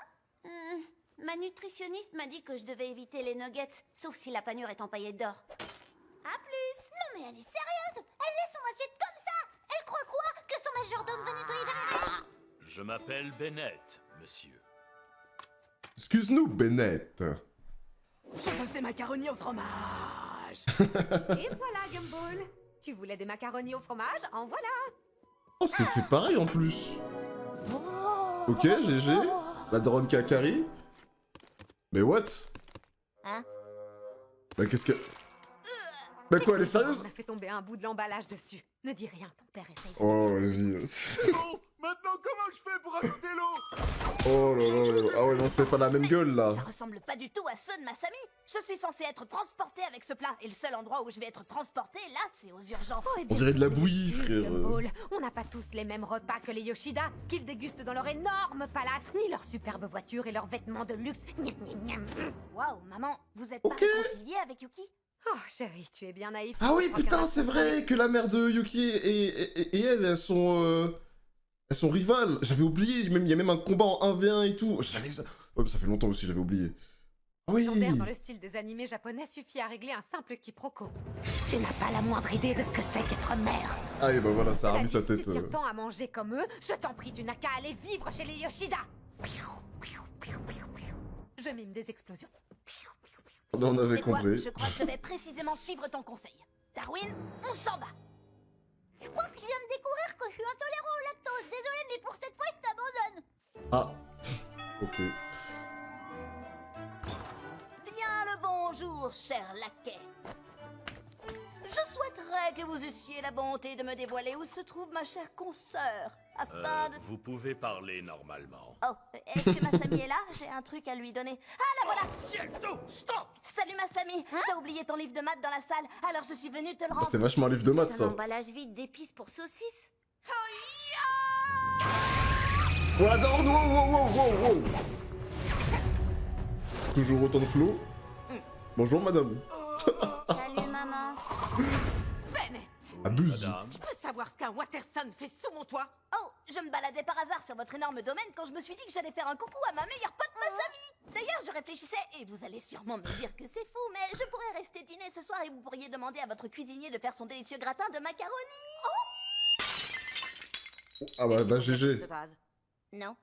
Ma nutritionniste m'a dit que je devais éviter les nuggets, sauf si la panure est empaillée d'or. À plus. Non, mais elle est sérieuse. Elle laisse son assiette comme ça. Elle croit quoi? Que son majordome va nettoyer derrière elle? Je m'appelle Bennett, monsieur. Excuse-nous, Bennett. Je veux ces macaronis au fromage. Et voilà, Gumball. Tu voulais des macaronis au fromage? En voilà. Oh, c'est fait pareil en plus. Ok, GG. La drone Kakari. Mais what? Hein? Bah qu'est-ce que... Bah quoi, elle est sérieuse? On a fait tomber un bout de l'emballage dessus. Ne dis rien, ton père essaye. Oh, vas-y. Maintenant, comment je fais pour ajouter l'eau? Oh là là là. Ah ouais, non, c'est pas la même gueule là. Ça ressemble pas du tout à ceux de ma famille. Je suis censée être transportée avec ce plat. Et le seul endroit où je vais être transportée, là, c'est aux urgences. On dirait de la bouillie, frère. Gumball, on n'a pas tous les mêmes repas que les Yoshida, qu'ils dégustent dans leur énorme palace, ni leurs superbes voitures et leurs vêtements de luxe. Waouh, maman, vous êtes pas réconciliée avec Yuki? Oh, chérie, tu es bien naïf. Ah oui, putain, c'est vrai que la mère de Yuki et elle, elles sont rivales. J'avais oublié, il y a même un combat en 1v1 et tout. J'avais ça. Ouais, mais ça fait longtemps aussi, j'avais oublié. Oui. Ton père dans le style des animés japonais suffit à régler un simple quiproquo. Tu n'as pas la moindre idée de ce que c'est qu'être mère. Ah et bah voilà, ça a remis sa tête. Si tu tires tant à manger comme eux, je t'en prie, tu n'as qu'à aller vivre chez les Yoshida. Je mime des explosions. On avait C'est quoi? compris. Je crois que je vais précisément suivre ton conseil. Darwin, on s'en va. Je crois que je viens de découvrir que je suis intolérant au lactose. Désolée, mais pour cette fois, je t'abandonne. Ah. Ok. Bien le bonjour, cher laquais. Je souhaiterais que vous eussiez la bonté de me dévoiler où se trouve ma chère consoeur, afin de... Vous pouvez parler normalement. Oh, est-ce que Masami est là? J'ai un truc à lui donner. Ah, la voilà! Ciel d'eau, stop! Salut Masami! T'as oublié ton livre de maths dans la salle, alors je suis venue te le Bah, rendre. c'est vachement un livre de maths, Un ça. emballage vide d'épices pour saucisses. Voilà, wow. Toujours autant de flow. Bonjour, madame. Salut maman. Bennett, Abuse. je peux savoir ce qu'un Watterson fait sous mon toit? Oh, je me baladais par hasard sur votre énorme domaine quand je me suis dit que j'allais faire un coucou à ma meilleure pote Masami. D'ailleurs, je réfléchissais, et vous allez sûrement me dire que c'est fou, mais je pourrais rester dîner ce soir et vous pourriez demander à votre cuisinier de faire son délicieux gratin de macaroni. Ah bah GG. Ce vase. Non.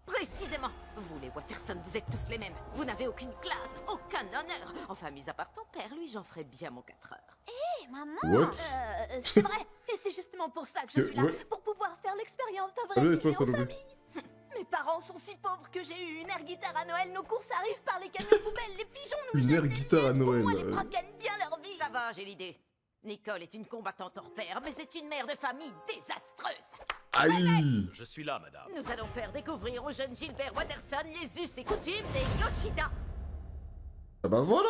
Précisément. Vous, les Watterson, vous êtes tous les mêmes. Vous n'avez aucune classe, aucun honneur. Enfin, mis à part ton père, lui, j'en ferais bien mon 4 heures. Hé, maman. What? C'est vrai. Et c'est justement pour ça que je suis là, ouais. pour pouvoir faire l'expérience d'un vrai Allez, dîner toi, en salope. famille. Mes parents sont si pauvres que j'ai eu une air guitare à Noël. Nos courses arrivent par les camions poubelles. Les pigeons nous Une air guitare à Noël. Moi, les braves gagnent bien leur vie. Ça va, j'ai l'idée. Nicole est une combattante hors pair, mais c'est une mère de famille désastreuse. Aïe. Je suis là, madame. Nous allons faire découvrir au jeune Gilbert Watterson les us et coutumes des Yoshida. Ah bah voilà.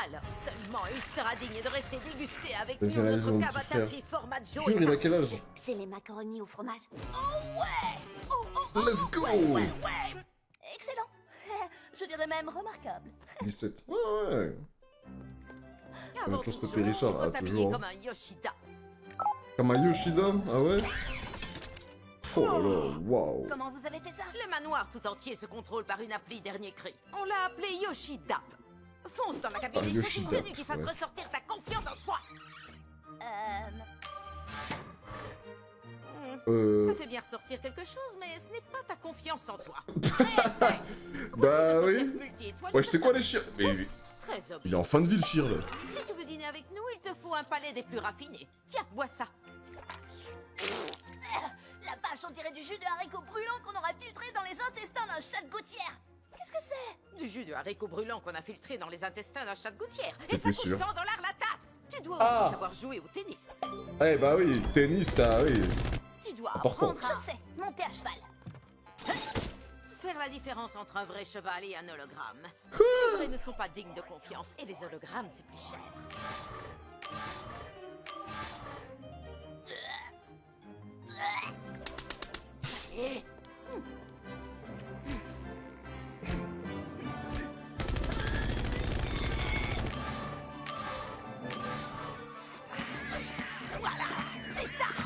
Alors seulement il sera digne de rester dégusté avec J'ai nous raison, notre petit cavatappi formaggio. Jure, il a quel âge? C'est les macaronis au fromage. Oh ouais. Let's go. Ouais. Excellent. Je dirais même remarquable. 17. Ouais. Avant toujours tout, stopper Richard, faut ah, t'habiller toujours. comme un Yoshida. Comme un Yoshida. Ah ouais. Oh là là, waouh. Comment vous avez fait ça? Le manoir tout entier se contrôle par une appli dernier cri. On l'a appelé Yoshida. Fonce dans ma cabine Ah, et choisis une Yoshida, tenue qui fasse ouais. ressortir ta confiance en toi. Ça fait bien ressortir quelque chose, mais ce n'est pas ta confiance en toi. Bah oui. Multi-étoile, Ouais, je sais quoi les chiens. Mais Très il est en fin de vie le chien là. Si tu veux dîner avec nous, il te faut un palais des plus raffinés. Tiens, bois ça. La vache, on dirait du jus de haricots brûlants qu'on aura filtré dans les intestins d'un chat de gouttière. Qu'est-ce que c'est? Du jus de haricots brûlants qu'on a filtré dans les intestins d'un chat de gouttière. Et C'était ça coûte sûr. 100 $ la tasse. Tu dois Ah. aussi savoir jouer au tennis. Eh bah oui, tennis ça, oui. Tu dois Important. apprendre à Je sais, monter à cheval. faire la différence entre un vrai cheval et un hologramme. Les vrais ne sont pas dignes de confiance et les hologrammes, c'est plus cher. Allez.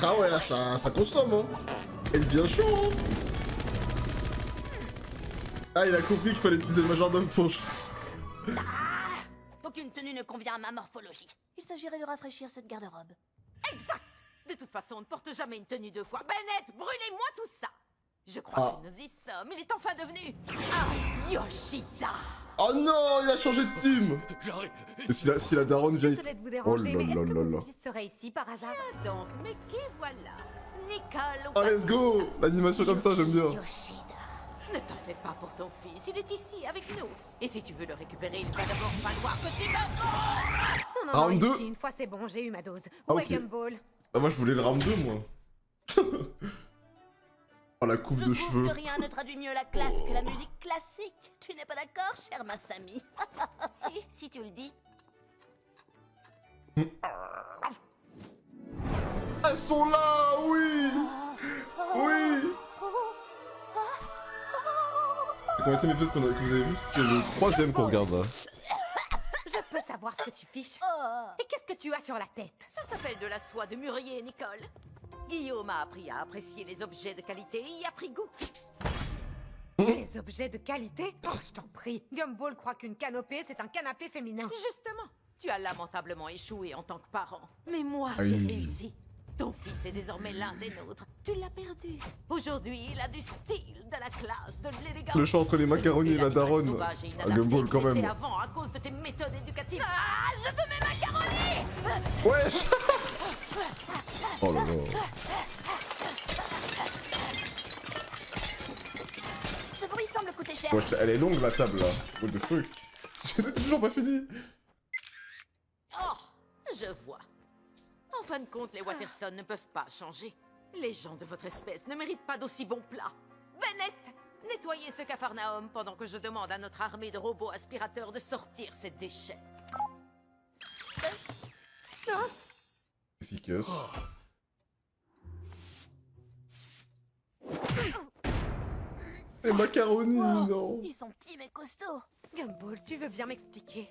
Ah ouais, là ça consomme, hein. Et il devient chaud, hein. Ah, il a compris qu'il fallait utiliser le majordome pour... Aucune tenue ne convient à ma morphologie. Il s'agirait de rafraîchir cette garde-robe. Exact. De toute façon, on ne porte jamais une tenue deux fois. Bennett, brûlez-moi tout ça. Je crois que nous y sommes. Il est enfin devenu un Yoshida. Oh non, il a changé de team. J'arrive. Et si la daronne vient ici... Désolée de vous Oh déranger, là mais là est-ce que là votre là. fils serait ici par hasard? Donc, mais qui voilà? Nicole. Oh let's go. L'animation comme ça, j'aime bien. Yoshida. Ne t'en fais pas pour ton fils, il est ici avec nous. Et si tu veux le récupérer, il va d'abord falloir que tu me... Round 2. Une fois c'est bon, j'ai eu ma dose. Ah, Ouais, ok. Gumball. Ah, moi je voulais le round 2, moi. Oh, la coupe de Je trouve cheveux. que rien ne traduit mieux la classe que la musique classique. Tu n'es pas d'accord, chère Masami? Si tu le dis. Elles sont là, oui. Oui. Comment était mes fesses que vous avez vu? C'est le 3ème qu'on regarde là. Je peux savoir ce que tu fiches. Et qu'est-ce que tu as sur la tête? Ça s'appelle de la soie de mûrier, Nicole. Guillaume a appris à apprécier les objets de qualité et y a pris goût. Les objets de qualité? Oh, je t'en prie. Gumball croit qu'une canopée, c'est un canapé féminin. Justement, tu as lamentablement échoué en tant que parent. Mais moi, Aïe. j'ai réussi. Ton fils est désormais l'un des nôtres. Tu l'as perdu. Aujourd'hui, il a du style, de la classe, de l'élégance. Le choix entre les macaronis et la daronne. Ah, Gumball quand même. Avant, à cause de tes méthodes éducatives. Ah, je veux mes macaronis. Wesh. Oh là là. Ce bruit semble coûter cher. Wesh, elle est longue la table là. What the fuck. C'est toujours pas fini. Oh, je vois. En fin de compte, les Watterson ne peuvent pas changer. Les gens de votre espèce ne méritent pas d'aussi bons plats. Bennett, nettoyez ce capharnaüm pendant que je demande à notre armée de robots aspirateurs de sortir ces déchets. Efficace. Les macaronis, non. Ils sont petits mais costauds. Gumball, tu veux bien m'expliquer?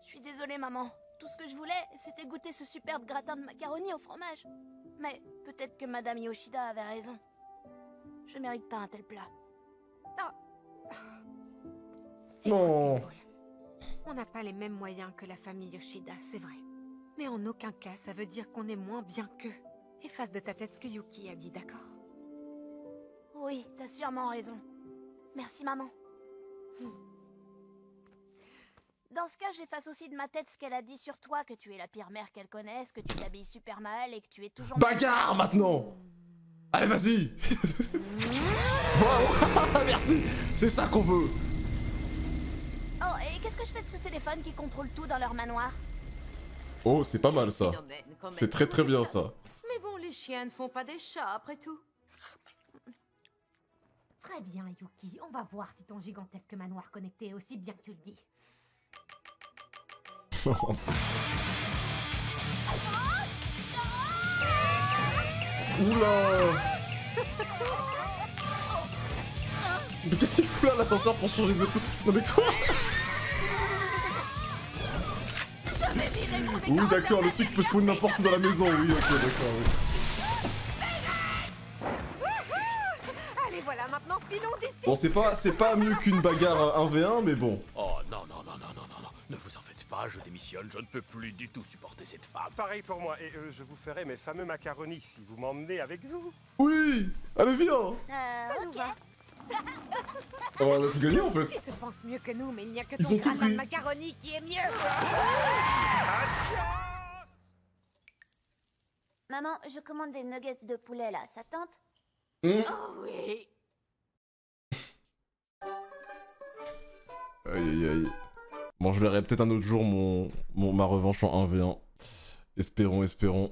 Je suis désolée, maman. Tout ce que je voulais, c'était goûter ce superbe gratin de macaroni au fromage. Mais peut-être que Madame Yoshida avait raison. Je mérite pas un tel plat. Non. On n'a pas les mêmes moyens que la famille Yoshida, c'est vrai. Mais en aucun cas, ça veut dire qu'on est moins bien qu'eux. Efface de ta tête ce que Yuki a dit, d'accord? Oui, t'as sûrement raison. Merci, maman. Dans ce cas, j'efface aussi de ma tête ce qu'elle a dit sur toi, que tu es la pire mère qu'elle connaisse, que tu t'habilles super mal et que tu es toujours... Bagarre maintenant. Allez, vas-y. Bravo. Merci. C'est ça qu'on veut. Oh, et qu'est-ce que je fais de ce téléphone qui contrôle tout dans leur manoir? Oh, c'est pas mal ça. C'est très très bien ça. Mais bon, les chiens ne font pas des chats, après tout. Très bien, Yuki. On va voir si ton gigantesque manoir connecté est aussi bien que tu le dis. Oula. Mais qu'est-ce qu'il fout là, l'ascenseur, pour changer de coup? Non mais quoi? Oui, d'accord, le truc peut se prendre n'importe où dans la maison, oui, ok, d'accord, oui. Allez, voilà, maintenant, filons d'ici. Bon, c'est pas mieux qu'une bagarre 1v1, mais bon. Oh non, non, non, non, non, non, non. Ne vous en faites pas, je démissionne, je ne peux plus du tout supporter cette femme. Pareil pour moi, et je vous ferai mes fameux macaronis si vous m'emmenez avec vous. Oui. Allez, viens. Ça nous va. Oh, on a tout gagné en fait. Tu te penses mieux que nous, mais il n'y a que Ils ton ont tout gratin pris. de macaroni qui est mieux. Maman, je commande des nuggets de poulet là, ça tente? Oh oui. Aïe aïe aïe. Bon, je verrai peut-être un autre jour ma revanche en 1v1. Espérons, espérons.